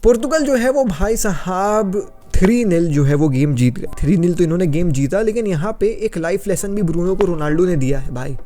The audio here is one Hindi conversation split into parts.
पोर्तुगल जो है वो भाई साहब 3-0 जो है वो गेम जीत गए। 3-0 तो इन्होंने गेम जीता, लेकिन यहाँ पे एक लाइफ लेसन भी ब्रूनो को रोनाल्डो ने दिया है भाई।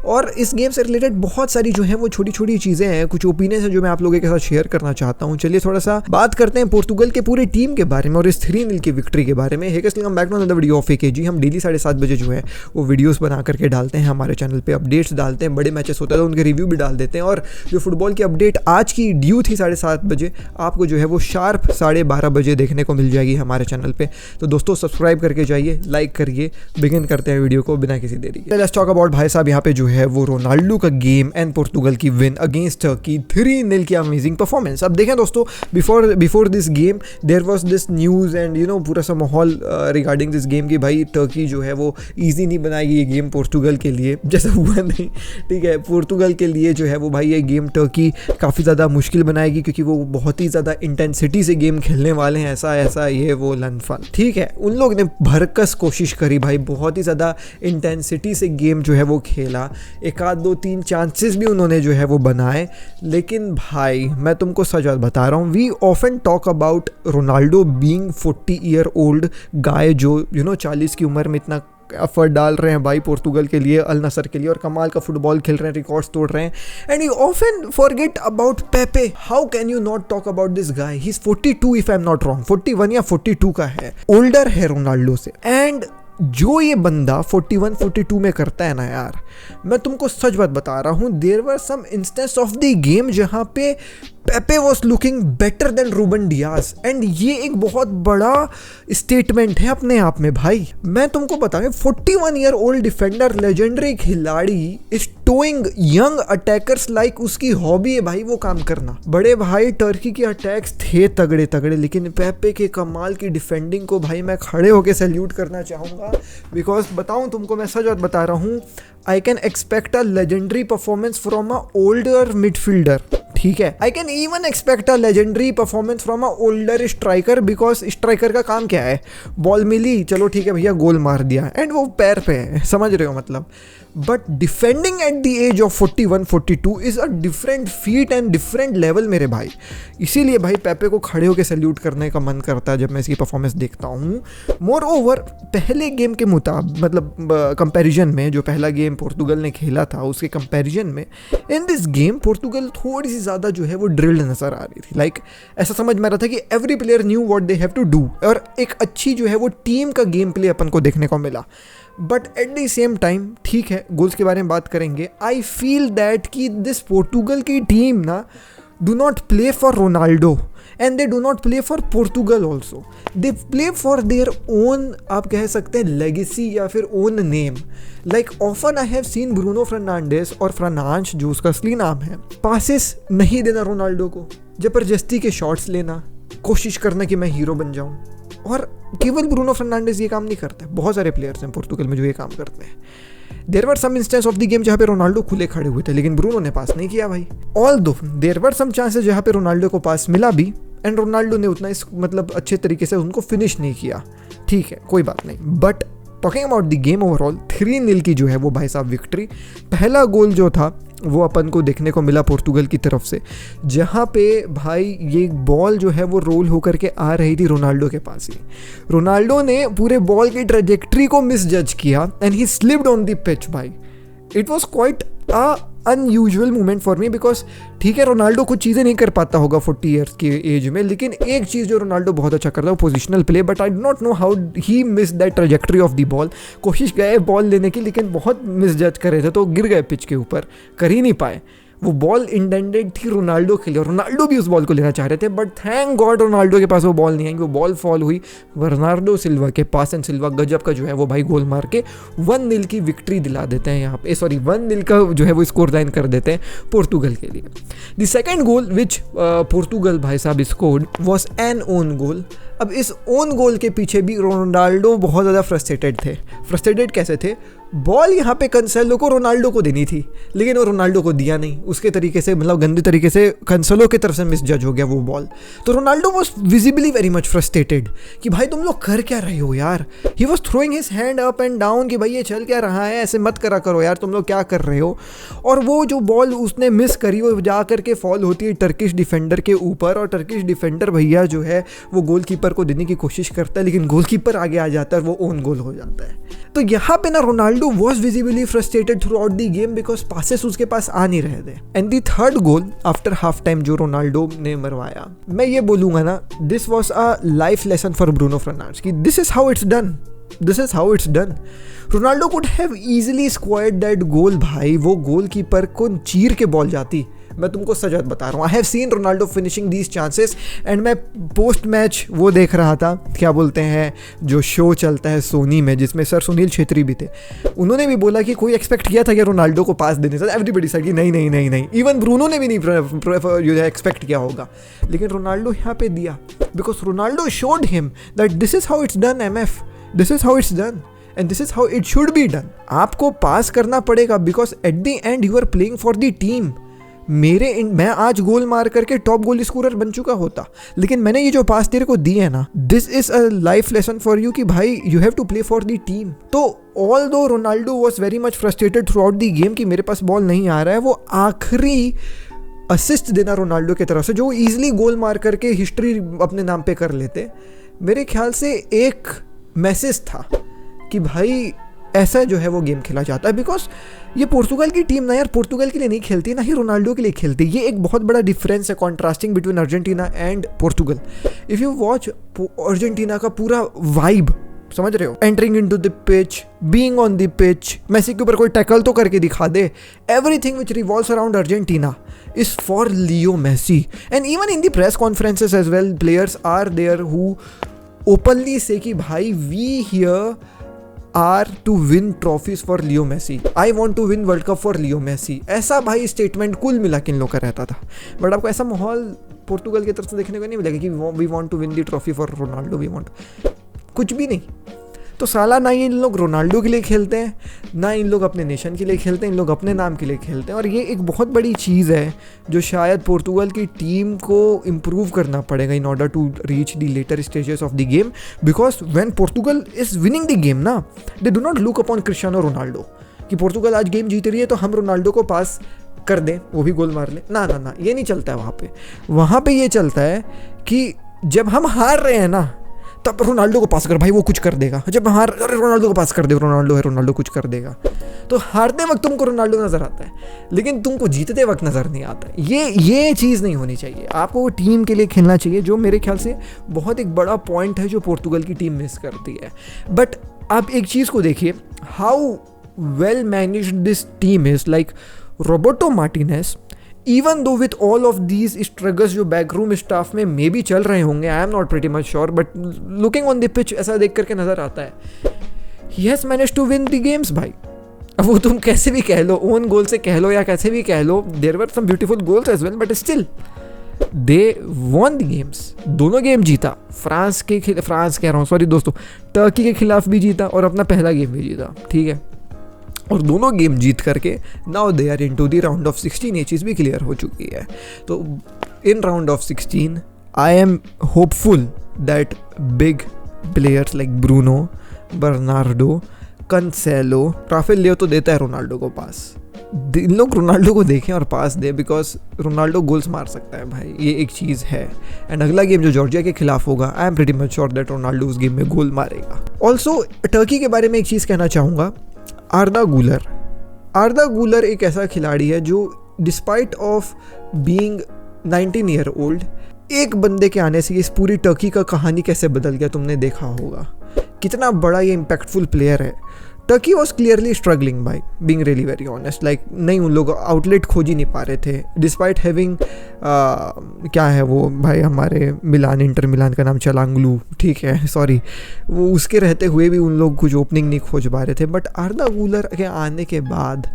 और इस गेम से रिलेटेड बहुत सारी जो है वो छोटी छोटी चीज़ें हैं, कुछ ओपिनियंस हैं जो मैं आप लोगों के साथ शेयर करना चाहता हूँ। चलिए थोड़ा सा बात करते हैं पोर्तुगल के पूरी टीम के बारे में और इस 3-0 की विक्ट्री के बारे में। Welcome back to another video of AKG. हम डेली 7:30 बजे जो है वो वीडियोस बना करके डालते हैं हमारे चैनल पे, अपडेट्स डालते हैं, बड़े मैचेस होते हैं तो उनके रिव्यू भी डाल देते हैं। और जो फुटबॉल की अपडेट आज की ड्यू थी 7:30 बजे, आपको जो है वो शार्प 12:30 बजे देखने को मिल जाएगी हमारे चैनल पे। तो दोस्तों सब्सक्राइब करके जाइए, लाइक करिए। बिगिन करते हैं वीडियो को बिना किसी देरी के। लेट्स टॉक अबाउट भाई साहब यहाँ पे जो है वो रोनाल्डो का गेम एंड पोर्तुगल की विन अगेंस्ट टर्की 3-0 की अमेजिंग परफॉर्मेंस। अब देखें दोस्तों, before this game there was this news and you know पूरा सा माहौल रिगार्डिंग दिस गेम कि भाई टर्की जो है वो इजी नहीं बनाएगी ये गेम पोर्तुगल के लिए, जैसा हुआ नहीं। ठीक है, पोर्तुगल के लिए जो है वो भाई ये गेम टर्की काफ़ी ज़्यादा मुश्किल बनाएगी, क्योंकि वो बहुत ही ज़्यादा इंटेंसिटी से गेम खेलने वाले हैं, ऐसा ये वो लन फन। ठीक है, उन लोग ने भरकस कोशिश करी भाई, बहुत ही ज़्यादा इंटेंसिटी से गेम जो है वो खेला, 1-2-3 चांसेस भी उन्होंने जो है वो बनाए। लेकिन भाई मैं तुमको सच बात बता रहा हूँ, we often talk about Ronaldo being 40 year old guy जो 40 की उम्र में इतना एफर्ट डाल रहे हैं भाई पोर्तुगल के लिए, अल नसर के लिए, और कमाल का फुटबॉल खेल रहे हैं, रिकॉर्ड्स तोड़ रहे हैं। And you often forget about पेपे। How can you not talk about this guy? He is 42 if I am not wrong, 41 या 42 का है, ओल्डर है रोनाल्डो से। एंड जो ये बंदा 41-42 में करता है ना यार, मैं तुमको सच बात बता रहा हूँ, there were some instance of the game जहाँ पे Pepe was looking better than Ruben Dias. And ये एक बहुत बड़ा स्टेटमेंट है अपने आप में भाई। मैं तुमको बताऊं, 41 ईयर ओल्ड डिफेंडर, लेजेंडरी खिलाड़ी is towing young attackers like उसकी हॉबी है भाई वो काम करना। बड़े भाई टर्की के अटैक्स थे तगड़े तगड़े, लेकिन पेपे के कमाल की डिफेंडिंग को भाई मैं खड़े होकर सैल्यूट करना चाहूँगा। बिकॉज बताऊँ तुमको, मैं सच बात बता रहा हूँ, I can expect a legendary performance from a older midfielder. ठीक है, I can even expect a legendary performance from a older striker, because striker का काम क्या है, बॉल मिली चलो ठीक है भैया गोल मार दिया, एंड वो पैर पे है, समझ रहे हो मतलब। But defending at the age of 41-42 is a different feat and different level मेरे भाई। इसीलिए भाई पेपे को खड़े होकर सैल्यूट करने का मन करता है जब मैं इसकी परफॉर्मेंस देखता हूँ। मोर ओवर पहले गेम के मुताबिक, मतलब कंपैरिजन में, जो पहला गेम पोर्तुगल ने खेला था उसके कंपैरिजन में, इन दिस गेम पोर्तुगल थोड़ी सी ज़्यादा जो है वो ड्रिल्ड नज़र आ रही थी। लाइक ऐसा समझ में आ रहा था कि every player knew what they have to do, और एक अच्छी जो है वो टीम का गेम प्ले अपन को देखने को मिला। But at the same time, ठीक है गोल्स के बारे में बात करेंगे, आई फील दैट कि दिस पोर्तुगल की टीम ना do not play for Ronaldo and they do not play for Portugal also, they play for their own, आप कह सकते हैं लेगेसी या फिर own name. Like often I have seen Bruno Fernandes और फ्रांस, जो उसका असली नाम है, पासेस नहीं देना रोनाल्डो को, जबरदस्ती के शॉट्स लेना, कोशिश करना कि मैं हीरो बन जाऊं। और केवल ब्रूनो फर्नांडिस ये काम नहीं करते, बहुत सारे प्लेयर्स हैं पोर्तुगल में जो ये काम करते हैं। There were some instance of the game जहाँ पे रोनाल्डो खुले खड़े हुए थे, लेकिन ब्रूनो ने पास नहीं किया भाई। Although there were some chances जहाँ पे रोनाल्डो को पास मिला भी, एंड रोनाल्डो ने उतना मतलब अच्छे तरीके से उनको फिनिश नहीं किया। ठीक है, कोई बात नहीं। But talking about the game overall, 3-0 की जो है वो भाई साहब विक्ट्री। पहला गोल जो था वो अपन को देखने को मिला पोर्तुगल की तरफ से, जहाँ पे भाई ये बॉल जो है वो रोल होकर के आ रही थी रोनाल्डो के पास ही। रोनाल्डो ने पूरे बॉल की ट्रेजेक्ट्री को मिस जज किया and he slipped on the pitch भाई। It was quite a unusual moment for me, because ठीक है रोनाल्डो कुछ चीज़ें नहीं कर पाता होगा 40 ईयर्स के एज में, लेकिन एक चीज़ जो रोनाल्डो बहुत अच्छा करता है वो positional play. But I do not know how he miss that trajectory of the ball. कोशिश गए बॉल लेने की, लेकिन बहुत मिस जज कर रहे थे तो गिर गए पिच के ऊपर, कर ही नहीं पाए। वो बॉल इंटेंडेड थी रोनाल्डो के लिए, रोनाल्डो भी उस बॉल को लेना चाह रहे थे, बट थैंक गॉड रोनाल्डो के पास वो बॉल नहीं आई, वो बॉल फॉल हुई बर्नार्डो सिल्वा के पास, एंड सिल्वा गजब का जो है वो भाई गोल मार के 1-0 की विक्ट्री दिला देते हैं यहाँ पे, 1-0 का जो है वो स्कोर लाइन कर देते हैं पोर्तुगल के लिए। द सेकेंड गोल विच पोर्तुगल भाई साहब scored was N own goal. अब इस ओन गोल के पीछे भी रोनाल्डो बहुत ज़्यादा फ्रस्ट्रेटेड थे। फ्रस्ट्रेटेड कैसे थे? बॉल यहाँ पे कंसेलो को रोनाल्डो को देनी थी, लेकिन वो रोनाल्डो को दिया नहीं, उसके तरीके से मतलब गंदे तरीके से कंसेलो की तरफ से मिस जज हो गया वो बॉल। तो Ronaldo was visibly very much frustrated कि भाई तुम लोग कर क्या रहे हो यार। He was throwing his hand up and down कि भाई ये चल क्या रहा है, ऐसे मत करा करो यार, तुम लोग क्या कर रहे हो। और वो जो बॉल उसने मिस करी वो जा करके फॉल होती है टर्किश डिफेंडर के ऊपर, और टर्किश डिफेंडर भैया जो है वो गोलकीपर को देने की कोशिश करता है, लेकिन गोलकीपर आगे आ जाता है और वो ओन गोल हो जाता है। तो यहाँ पे ना Ronaldo was visibly frustrated throughout the game because passes उसके पास आ नहीं रहे थे। And the third goal after half time जो रोनाल्डो ने मरवाया, मैं ये बोलूंगा ना, this was a life lesson for Bruno Fernandes कि this is how it's done, this is how it's done. Ronaldo could have easily squared that goal भाई, वो गोलकीपर को चीर के बॉल जाती। मैं तुमको सच बता रहा हूँ, आई have scene Ronaldo finishing these chances. And मैं पोस्ट मैच वो देख रहा था, क्या बोलते हैं जो शो चलता है सोनी में जिसमें सर सुनील छेत्री भी थे, उन्होंने भी बोला कि कोई एक्सपेक्ट किया था कि रोनाल्डो को पास देने से, एवरीबडी सेड कि नहीं नहीं नहीं नहीं, इवन ब्रूनो ने भी नहीं एक्सपेक्ट किया होगा, लेकिन रोनाल्डो यहाँ पे दिया because Ronaldo showed him that this is how it's done MF, this is how it's done and this is how it should be done. आपको पास करना पड़ेगा because at the end you are playing for the team. मैं आज गोल मार करके टॉप गोल स्कोरर बन चुका होता, लेकिन मैंने ये जो पास तेरे को दी है ना, this is a life lesson for you कि भाई you have to play for the team. तो although Ronaldo was very much frustrated throughout the game कि मेरे पास बॉल नहीं आ रहा है, वो आखिरी असिस्ट देना रोनाल्डो की तरफ से जो ईजिली गोल मार करके हिस्ट्री अपने नाम पे कर लेते, मेरे ख्याल से एक मैसेज था कि भाई ऐसा जो है वो गेम खेला जाता है। बिकॉज ये पोर्तुगल की टीम ना यार पोर्तुगल के लिए नहीं खेलती, ना ही रोनाल्डो के लिए खेलती। ये एक बहुत बड़ा डिफरेंस है contrasting between Argentina and Portugal. If you watch Argentina का पूरा वाइब, समझ रहे हो, entering into the pitch, being on the pitch, Messi के ऊपर कोई टैकल तो करके दिखा दे, everything which revolves around Argentina is for Leo Messi. And even in the press conferences as well, players are there who openly say कि भाई we here are to win trophies for Leo Messi. I want to win World Cup for Leo Messi. ऐसा भाई स्टेटमेंट कुल मिला के इन लोग का रहता था। बट आपको ऐसा माहौल पोर्तुगल की तरफ से देखने को नहीं मिलेगा कि we want to win the trophy for Ronaldo, we want, कुछ भी नहीं। तो साला ना इन लोग रोनाल्डो के लिए खेलते हैं, ना इन लोग अपने नेशन के लिए खेलते हैं, इन लोग अपने नाम के लिए खेलते हैं। और ये एक बहुत बड़ी चीज़ है जो शायद पोर्तुगल की टीम को इम्प्रूव करना पड़ेगा in order to reach the later stages of the game. Because when Portugal is winning the game ना, they do not look upon Cristiano Ronaldo कि पोर्तुगल आज गेम जीत रही है तो हम रोनाल्डो को पास कर दें, वो भी गोल मार ले। ना ना ना, ये नहीं चलता है वहाँ पे ये चलता है कि जब हम हार रहे हैं ना तब रोनाल्डो को पास कर, भाई वो कुछ कर देगा। जब हार, अरे रोनाल्डो को पास कर दे, रोनाल्डो है, रोनाल्डो कुछ कर देगा। तो हारते वक्त तुमको रोनाल्डो नजर आता है, लेकिन तुमको जीतते वक्त नजर नहीं आता। ये चीज़ नहीं होनी चाहिए। आपको वो टीम के लिए खेलना चाहिए, जो मेरे ख्याल से बहुत एक बड़ा पॉइंट है जो पोर्तुगल की टीम मिस करती है। बट आप एक चीज़ को देखिए, how well managed this team is. Like Roberto Martinez, even though with all of these struggles जो बैकरूम स्टाफ में मे भी चल रहे होंगे, I am not pretty much sure, but looking on the pitch ऐसा देख करके नजर आता है he has manage to win the games भाई। अब वो तुम कैसे भी कह लो, ओन गोल से कह लो या कैसे भी कह लो, there were some beautiful goals as well, but still they won the games. दोनों गेम जीता, फ्रांस कह रहा हूँ, सॉरी दोस्तों, टर्की के खिलाफ भी जीता और अपना पहला गेम भी जीता, ठीक है। और दोनों गेम जीत करके now they are into the round of 16, ये चीज़ भी क्लियर हो चुकी है। तो in round of 16 I am hopeful that big players like Bruno, Bernardo, Cancelo, Rafael Leao तो देता है रोनाल्डो को पास, इन लोग रोनाल्डो को देखें और पास दे, बिकॉज रोनाल्डो गोल्स मार सकता है भाई, ये एक चीज़ है। एंड अगला गेम जो जॉर्जिया के खिलाफ होगा, I am pretty much sure that Ronaldo उस गेम में गोल मारेगा। ऑल्सो टर्की के बारे में एक चीज़ कहना चाहूँगा, आर्दा गुलर एक ऐसा खिलाड़ी है जो despite of being 19 year old, एक बंदे के आने से इस पूरी टर्की का कहानी कैसे बदल गया तुमने देखा होगा। कितना बड़ा ये इम्पैक्टफुल प्लेयर है। Turkey was clearly struggling by being really very honest, like नहीं, उन लोग आउटलेट खोज ही नहीं पा रहे थे डिस्पाइट हैविंग क्या है वो भाई हमारे इंटर मिलान का नाम चलांगलू, ठीक है, सॉरी, वो उसके रहते हुए भी उन लोग कुछ ओपनिंग नहीं खोज पा रहे थे। बट आर्दा गुलर के आने के बाद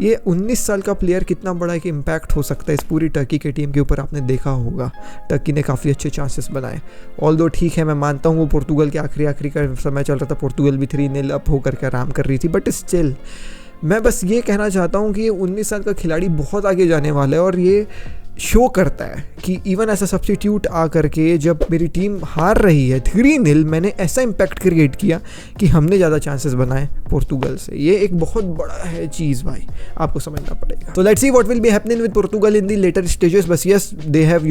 ये 19 साल का प्लेयर कितना बड़ा एक इम्पैक्ट हो सकता है इस पूरी टर्की के टीम के ऊपर, आपने देखा होगा। टर्की ने काफ़ी अच्छे चांसेस बनाए। ऑल दो ठीक है, मैं मानता हूँ वो पोर्तुगल के आखिरी का समय चल रहा था, पोर्तुगल भी 3-0 अप होकर के आराम कर रही थी, बट स्टिल मैं बस ये कहना चाहता हूँ कि ये 19 साल का खिलाड़ी बहुत आगे जाने वाला है। और ये शो करता है कि इवन ऐसा सब्स्टिट्यूट आ करके जब मेरी टीम हार रही है 3-0, मैंने ऐसा इम्पैक्ट क्रिएट किया कि हमने ज़्यादा चांसेस बनाए पोर्तुगल से। ये एक बहुत बड़ा है चीज़ भाई, आपको समझना पड़ेगा। तो let's see what will be happening with Portugal in the later stages. बस yes, they have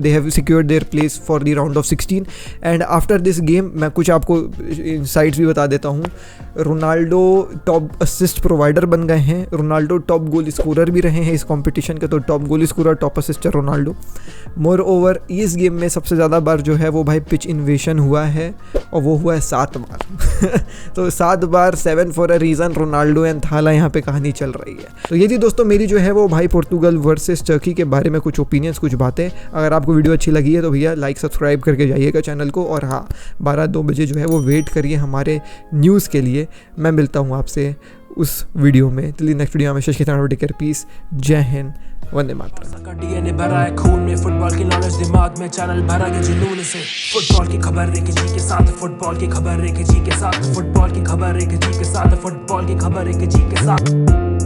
they have secured their place for the round of 16 and after this game मैं कुछ आपको इनसाइट्स भी बता देता हूँ। रोनाल्डो टॉप असिस्ट प्रोवाइडर बन गए हैं, रोनाल्डो टॉप गोल स्कोरर भी रहे हैं इस कॉम्पिटिशन के, तो top goal scorer top assister Ronaldo. Moreover इस गेम में सबसे ज़्यादा बार जो है वो भाई पिच इन्वेशन हुआ है और वो हुआ है 7 बार तो 7 बार, 7 for a reason. Ronaldo and थाला यहाँ पे कहानी चल रही है। तो ये थी दोस्तों मेरी जो है वो भाई पोर्तुगल वर्सेस टर्की के बारे में कुछ ओपिनियंस, कुछ बातें। अगर आपको वीडियो अच्छी लगी है तो भैया लाइक सब्सक्राइब करके जाइएगा चैनल को, और हाँ 12-2 बजे जो है वो वेट करिए हमारे न्यूज़ के लिए। मैं मिलता हूँ आपसे उस वीडियो में। टिल नेक्स्ट वीडियो में टेक केयर, पीस, जय हिंद, वंदे मातरम। डीएनए भरा है खून में, फुटबॉल की नॉलेज दिमाग में, चैनल भरा के जुनून से। फुटबॉल की खबर एक जी के साथ, फुटबॉल की खबर एक जी के साथ, फुटबॉल की खबर एक जी के साथ, फुटबॉल की खबर एक जी के साथ।